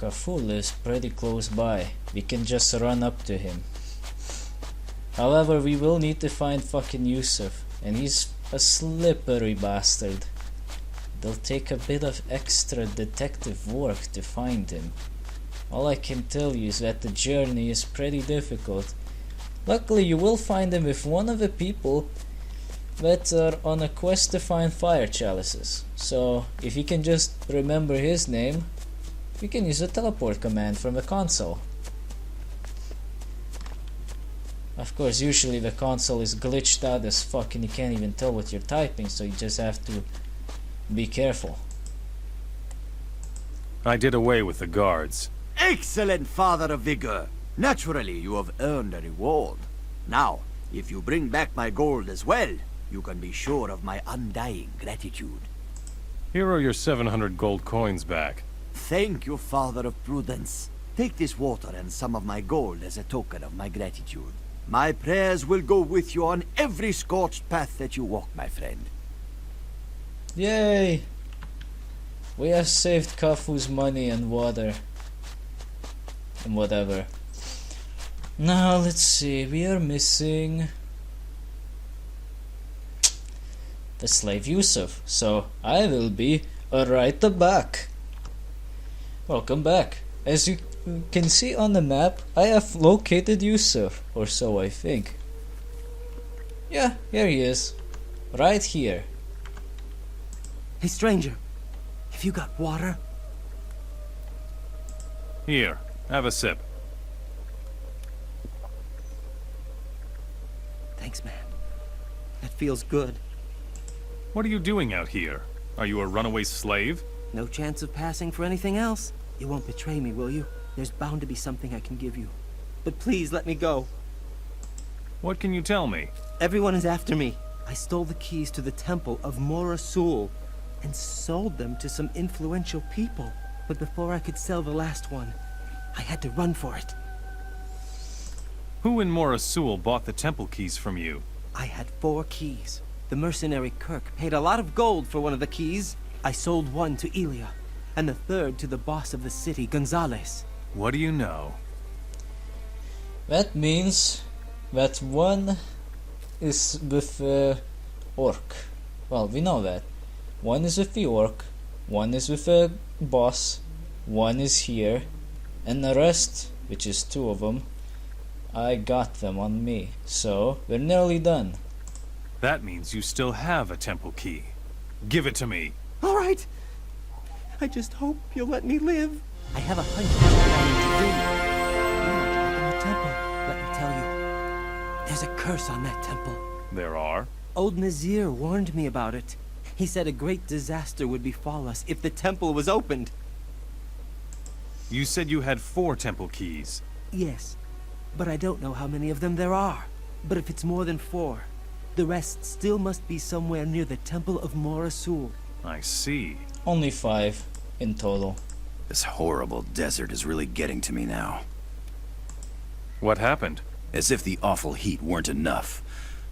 Kaful lives pretty close by. We can just run up to him. However, we will need to find fucking Yusuf, and he's a slippery bastard. It'll take a bit of extra detective work to find him. All I can tell you is that the journey is pretty difficult. Luckily, you will find him with one of the people that are on a quest to find fire chalices. So, if you can just remember his name, you can use a teleport command from the console. Of course, usually the console is glitched out as fuck and you can't even tell what you're typing, so you just have to be careful. I did away with the guards. Excellent, Father of Vigor! Naturally, you have earned a reward. Now, if you bring back my gold as well, you can be sure of my undying gratitude. Here are your 700 gold coins back. Thank you, Father of Prudence. Take this water and some of my gold as a token of my gratitude. My prayers will go with you on every scorched path that you walk, my friend. Yay! We have saved Kafu's money and water. And whatever. Now let's see, we are missing the slave Yusuf, so I will be right back. Welcome back. As you can see on the map, I have located Yusuf, or so I think. Yeah, here he is. Right here. Hey stranger, have you got water? Here, have a sip. Thanks, man. That feels good. What are you doing out here? Are you a runaway slave? No chance of passing for anything else. You won't betray me, will you? There's bound to be something I can give you. But please let me go. What can you tell me? Everyone is after me. I stole the keys to the temple of Morasul and sold them to some influential people. But before I could sell the last one, I had to run for it. Who in Morasul bought the temple keys from you? I had 4 keys. The mercenary Kirk paid a lot of gold for one of the keys. I sold one to Elia, and the third to the boss of the city, Gonzales. What do you know? That means that one is with orc. Well, we know that. One is with the orc, one is with the boss, one is here, and the rest, which is 2 of them, I got them on me. So, we're nearly done. That means you still have a temple key. Give it to me. All right. I just hope you'll let me live. I have a hunch of what I need to do. You want to open the temple, let me tell you. There's a curse on that temple. There are? Old Nazir warned me about it. He said a great disaster would befall us if the temple was opened. You said you had 4 temple keys. Yes, but I don't know how many of them there are. But if it's more than 4, the rest still must be somewhere near the Temple of Morasul. I see. Only 5 in total. This horrible desert is really getting to me now. What happened? As if the awful heat weren't enough.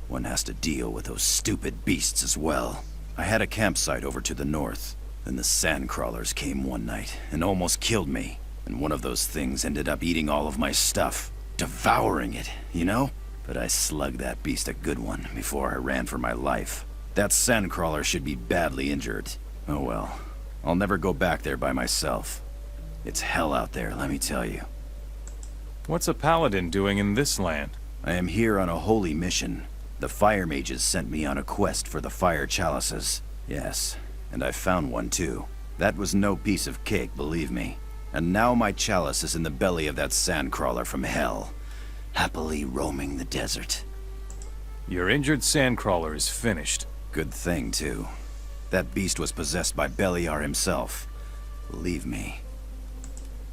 One has to deal with those stupid beasts as well. I had a campsite over to the north. Then the sand crawlers came one night and almost killed me. And one of those things ended up eating all of my stuff. Devouring it, you know? But I slugged that beast a good one before I ran for my life. That sandcrawler should be badly injured. Oh well. I'll never go back there by myself. It's hell out there, let me tell you. What's a paladin doing in this land? I am here on a holy mission. The fire mages sent me on a quest for the fire chalices. Yes, and I found one too. That was no piece of cake, believe me. And now my chalice is in the belly of that sandcrawler from hell, happily roaming the desert. Your injured sandcrawler is finished. Good thing, too. That beast was possessed by Beliar himself. Believe me.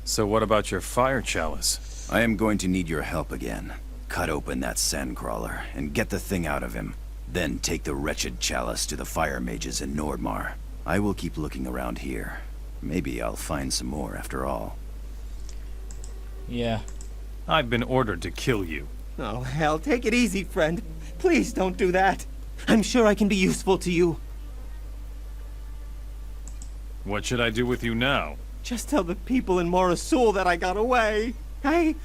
So what about your fire chalice? I am going to need your help again. Cut open that sandcrawler and get the thing out of him. Then take the wretched chalice to the fire mages in Nordmar. I will keep looking around here. Maybe I'll find some more after all. Yeah. I've been ordered to kill you. Oh, hell, take it easy, friend. Please don't do that. I'm sure I can be useful to you. What should I do with you now? Just tell the people in Morasul that I got away. Hey,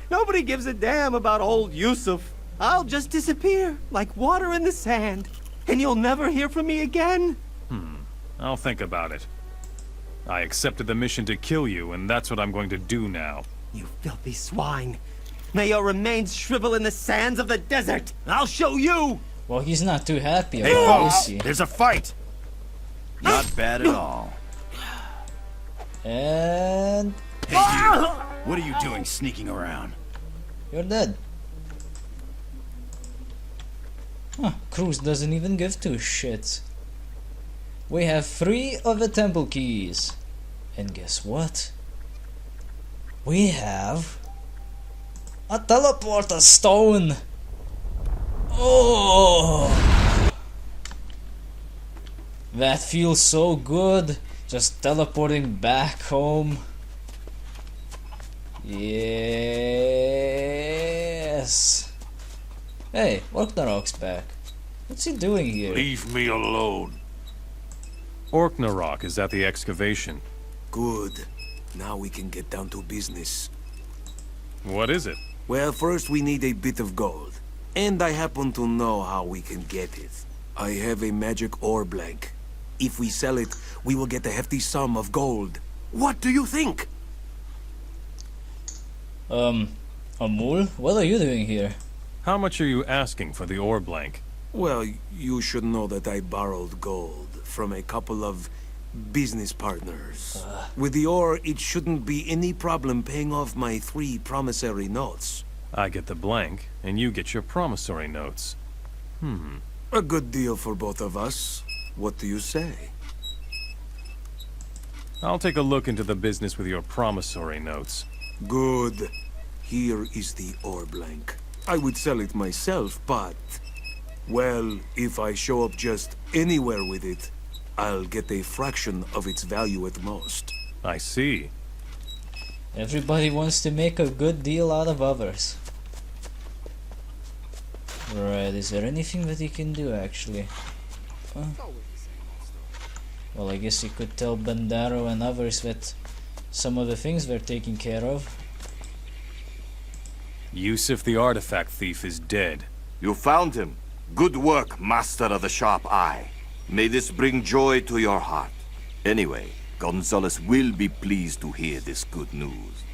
nobody gives a damn about old Yusuf. I'll just disappear like water in the sand, and you'll never hear from me again. I'll think about it. I accepted the mission to kill you, and that's what I'm going to do now. You filthy swine. May your remains shrivel in the sands of the desert. I'll show you. Well, he's not too happy Hey, about folks, this, there's a fight. Not bad at all. and Hey, you. What are you doing sneaking around? you're dead. Huh, Cruz doesn't even give two shits. We have 3 of the temple keys. And guess what? We have a teleporter stone. Oh, that feels so good. Just teleporting back home. Yes. Hey, Ragnarok's back. What's he doing here? Leave me alone. Orknarok is at the excavation. Good. Now we can get down to business. What is it? Well, first we need a bit of gold. And I happen to know how we can get it. I have a magic ore blank. If we sell it, we will get a hefty sum of gold. What do you think? Amul, what are you doing here? How much are you asking for the ore blank? Well, you should know that I borrowed gold from a couple of business partners. With the ore, it shouldn't be any problem paying off my 3 promissory notes. I get the blank, and you get your promissory notes. A good deal for both of us. What do you say? I'll take a look into the business with your promissory notes. Good. Here is the ore blank. I would sell it myself, but... well, if I show up just anywhere with it, I'll get a fraction of its value at most. I see. Everybody wants to make a good deal out of others. Right, is there anything that he can do actually? Huh? Well, I guess he could tell Bandaro and others that some of the things they're taking care of. Yusuf the artifact thief is dead. You found him. Good work, Master of the Sharp Eye. May this bring joy to your heart. Anyway, Gonzales will be pleased to hear this good news.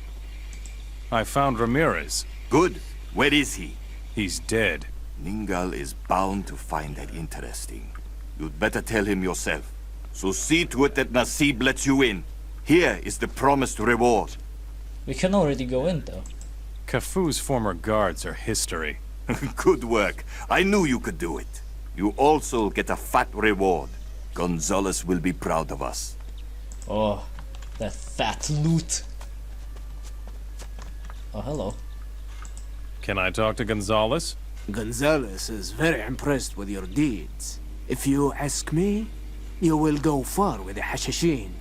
I found Ramirez. Good. Where is he? He's dead. Ningal is bound to find that interesting. You'd better tell him yourself. So see to it that Nasib lets you in. Here is the promised reward. We can already go in though. Cafu's former guards are history. Good work. I knew you could do it. You also get a fat reward. Gonzales will be proud of us. Oh, that fat loot. Oh, hello. Can I talk to Gonzales? Gonzales is very impressed with your deeds. If you ask me, you will go far with the Hashashin,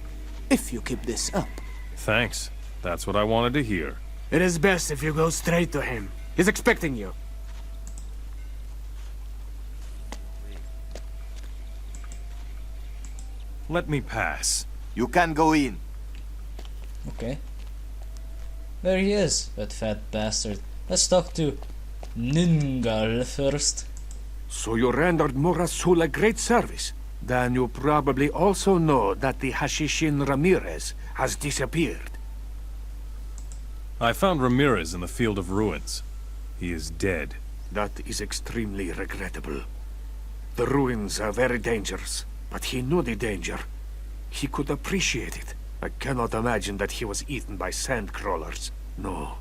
if you keep this up. Thanks. That's what I wanted to hear. It is best if you go straight to him. He's expecting you. Let me pass. You can go in. Okay. There he is, that fat bastard. Let's talk to Ningal first. So you rendered Morasul a great service. Then you probably also know that the Hashishin Ramirez has disappeared. I found Ramirez in the Field of Ruins. He is dead. That is extremely regrettable. The ruins are very dangerous, but he knew the danger. He could appreciate it. I cannot imagine that he was eaten by sand crawlers. No.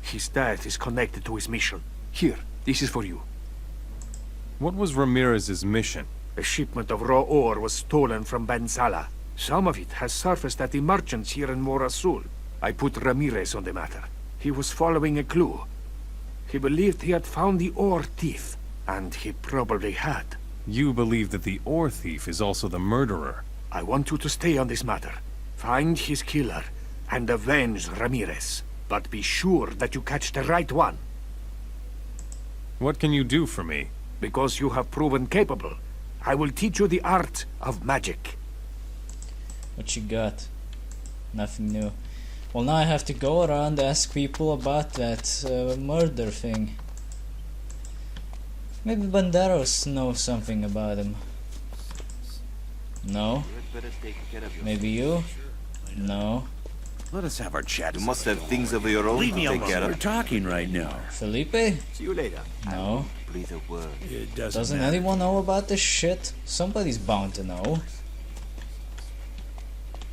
His death is connected to his mission. Here, this is for you. What was Ramirez's mission? A shipment of raw ore was stolen from Bensala. Some of it has surfaced at the merchants here in Morasul. I put Ramirez on the matter. He was following a clue. He believed he had found the ore thief, and he probably had. You believe that the ore thief is also the murderer. I want you to stay on this matter. Find his killer, and avenge Ramirez. But be sure that you catch the right one. What can you do for me? Because you have proven capable, I will teach you the art of magic. What you got? Nothing new. Well, now I have to go around and ask people about that murder thing. Maybe Banderos knows something about him. No? Maybe you? No. Let us have our chat. You must have things of your own to take care We're of. talking right now. Felipe? See you later. No. Breathe a word. It Doesn't anyone know about this shit? Somebody's bound to know.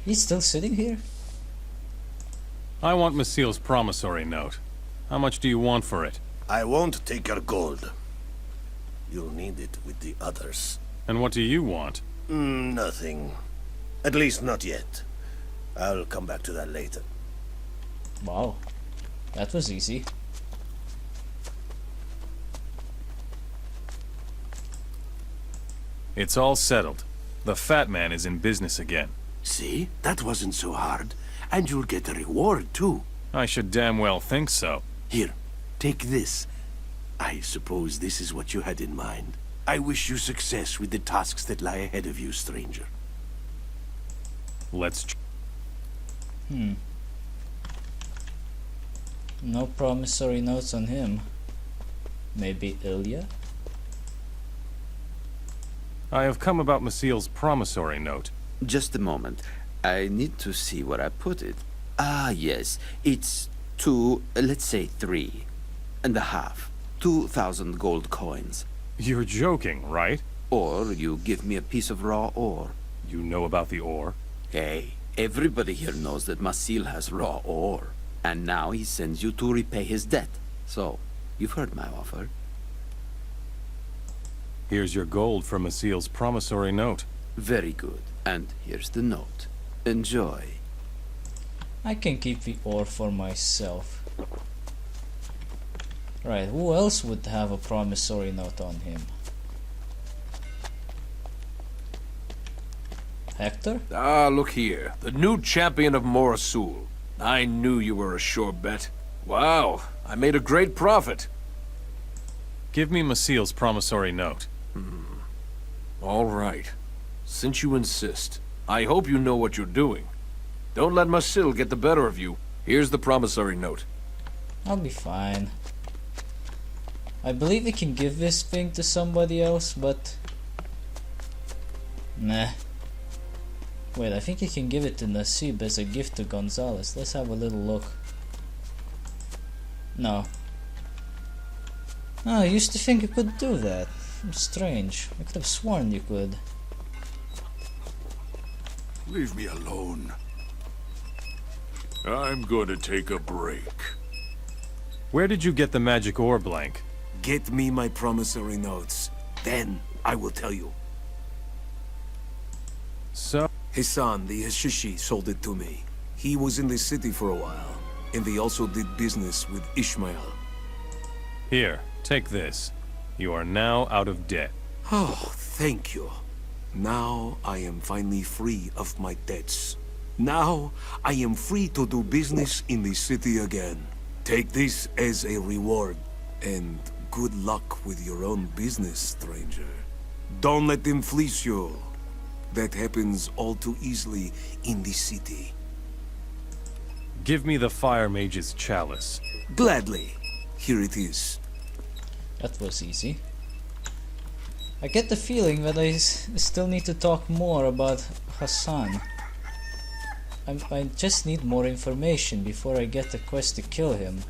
He's still sitting here? I want Masil's promissory note. How much do you want for it? I won't take your gold. You'll need it with the others. And what do you want? Nothing. At least not yet. I'll come back to that later. Wow. That was easy. It's all settled. The fat man is in business again. See? That wasn't so hard. And you'll get a reward, too. I should damn well think so. Here, take this. I suppose this is what you had in mind. I wish you success with the tasks that lie ahead of you, stranger. Let's... No promissory notes on him. Maybe Ilya? I have come about Masil's promissory note. Just a moment. I need to see where I put it. Ah, yes. It's 2, let's say 3.5. 2,000 gold coins. You're joking, right? Or you give me a piece of raw ore. You know about the ore? Hey, everybody here knows that Masil has raw ore. And now he sends you to repay his debt. So, you've heard my offer. Here's your gold for Masil's promissory note. Very good. And here's the note. Enjoy. I can keep the ore for myself. Right, who else would have a promissory note on him? Hector? Ah, look here. The new champion of Morasul. I knew you were a sure bet. Wow, I made a great profit. Give me Masil's promissory note. All right. Since you insist, I hope you know what you're doing. Don't let Masil get the better of you. Here's the promissory note. I'll be fine. I believe we can give this thing to somebody else, but... Nah. Wait, I think you can give it to Nasib as a gift to Gonzales. Let's have a little look. No. Oh, I used to think you could do that. Strange. I could have sworn you could. Leave me alone. I'm going to take a break. Where did you get the magic ore, Blank? Get me my promissory notes. Then I will tell you. So... Hassan, the Hashishi, sold it to me. He was in the city for a while, and they also did business with Ishmael. Here, take this. You are now out of debt. Oh, thank you. Now I am finally free of my debts. Now I am free to do business in the city again. Take this as a reward, and good luck with your own business, stranger. Don't let them fleece you. That happens all too easily in the city. Give me the Fire Mage's chalice. Gladly. Here it is. That was easy. I get the feeling that I still need to talk more about Hassan. I just need more information before I get the quest to kill him.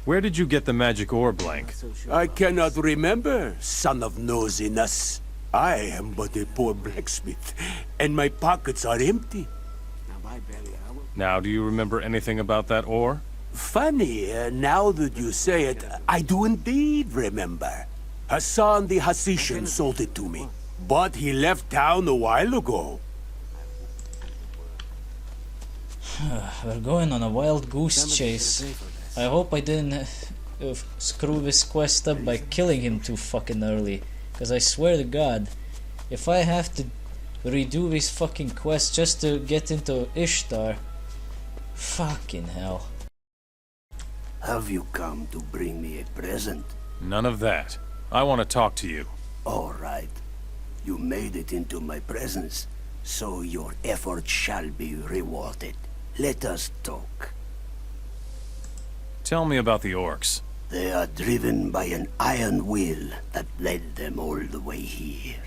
Where did you get the magic ore, Blank? I cannot remember, son of nosiness. I am but a poor blacksmith, and my pockets are empty. Now, do you remember anything about that ore? Funny, now that you say it, I do indeed remember. Hassan the Hassitian sold it to me, but he left town a while ago. We're going on a wild goose chase. I hope I didn't screw this quest up by killing him too fucking early. Because I swear to God, if I have to redo this fucking quest just to get into Ishtar, fucking hell. Have you come to bring me a present? None of that. I want to talk to you. All right. You made it into my presence. so your effort shall be rewarded. Let us talk. Tell me about the orcs. They are driven by an iron will that led them all the way here.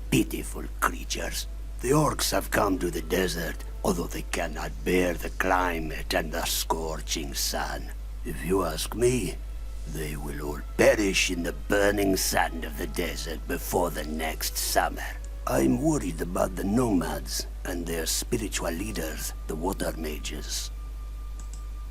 Pitiful creatures. The orcs have come to the desert, although they cannot bear the climate and the scorching sun. If you ask me, they will all perish in the burning sand of the desert before the next summer. I'm worried about the nomads and their spiritual leaders, the water mages.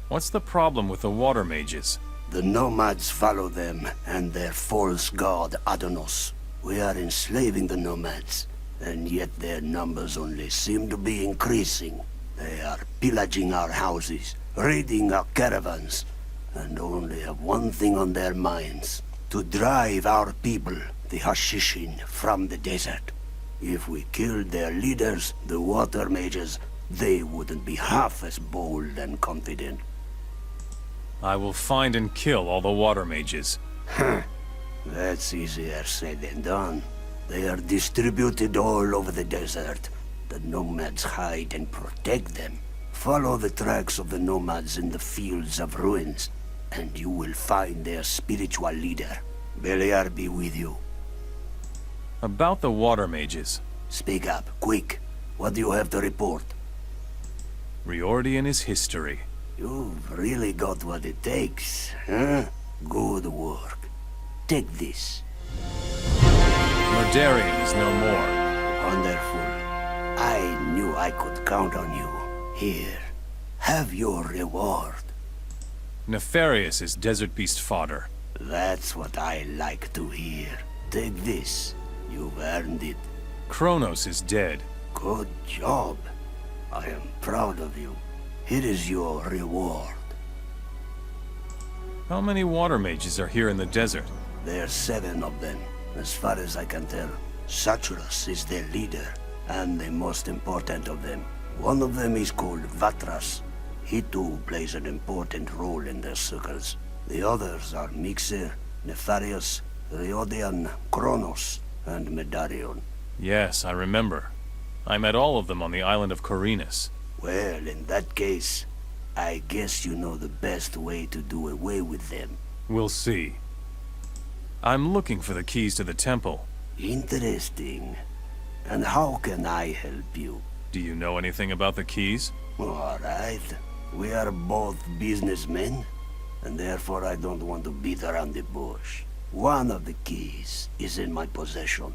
What's the problem with the water mages? The nomads follow them and their false god Adonos. We are enslaving the nomads, and yet their numbers only seem to be increasing. They are pillaging our houses, raiding our caravans, and only have one thing on their minds: to drive our people, the Hashishin, from the desert. If we killed their leaders, the water mages, they wouldn't be half as bold and confident. I will find and kill all the water mages. That's easier said than done. They are distributed all over the desert. The nomads hide and protect them. Follow the tracks of the nomads in the fields of ruins, and you will find their spiritual leader. Beliar be with you. About the water mages. Speak up, quick. What do you have to report? Riordan is history. You've really got what it takes, huh? Good work. Take this. Murdarian is no more. Wonderful. I knew I could count on you. Here, have your reward. Nefarious is desert beast fodder. That's what I like to hear. Take this. You've earned it. Kronos is dead. Good job. I am proud of you. Here is your reward. How many water mages are here in the desert? There are 7 of them, as far as I can tell. Saturus is their leader, and the most important of them. One of them is called Vatras. He too plays an important role in their circles. The others are Mixer, Nefarious, Riordan, Kronos, and Medarion. Yes, I remember. I met all of them on the island of Corinus. Well, in that case, I guess you know the best way to do away with them. We'll see. I'm looking for the keys to the temple. Interesting. And how can I help you? Do you know anything about the keys? All right. We are both businessmen, and therefore I don't want to beat around the bush. One of the keys is in my possession.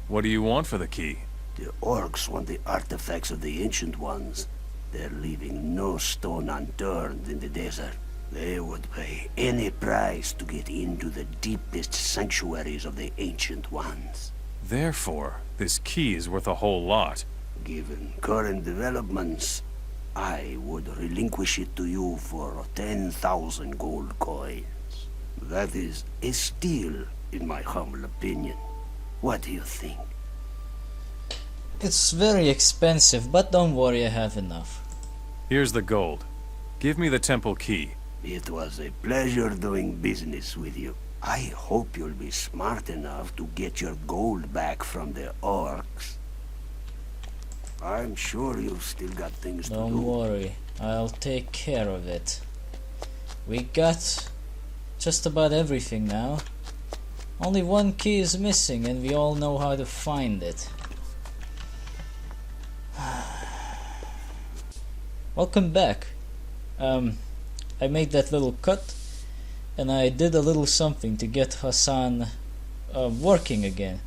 What do you want for the key? The orcs want the artifacts of the Ancient Ones. They're leaving no stone unturned in the desert. They would pay any price to get into the deepest sanctuaries of the Ancient Ones. Therefore, this key is worth a whole lot. Given current developments, I would relinquish it to you for 10,000 gold coins. That is a steal, in my humble opinion. What do you think? It's very expensive, but don't worry, I have enough. Here's the gold. Give me the temple key. It was a pleasure doing business with you. I hope you'll be smart enough to get your gold back from the orcs. I'm sure you've still got things to do. Don't worry, I'll take care of it. We got just about everything now. Only one key is missing and we all know how to find it. Welcome back. I made that little cut and I did a little something to get Hassan working again.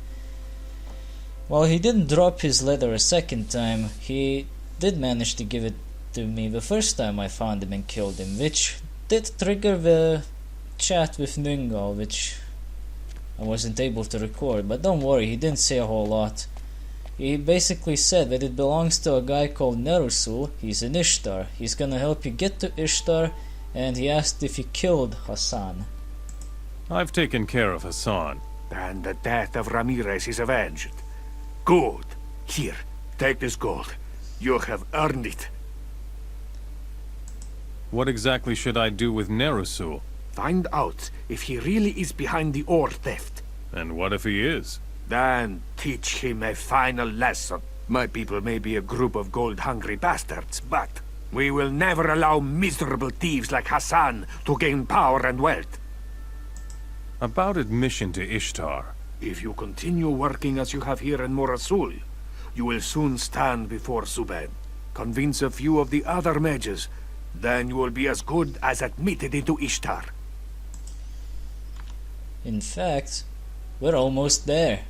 While he didn't drop his letter a second time, he did manage to give it to me the first time I found him and killed him, which did trigger the chat with Ningal, which I wasn't able to record. But don't worry, he didn't say a whole lot. He basically said that it belongs to a guy called Nerusul. He's in Ishtar. He's gonna help you get to Ishtar, and he asked if you killed Hassan. I've taken care of Hassan. And the death of Ramirez is avenged. Good. Here, take this gold. You have earned it. What exactly should I do with Nerusul? Find out if he really is behind the ore theft. And what if he is? Then teach him a final lesson. My people may be a group of gold-hungry bastards, but we will never allow miserable thieves like Hassan to gain power and wealth. About admission to Ishtar. If you continue working as you have here in Morasul, you will soon stand before Zuben. Convince a few of the other mages, then you will be as good as admitted into Ishtar. In fact, we're almost there.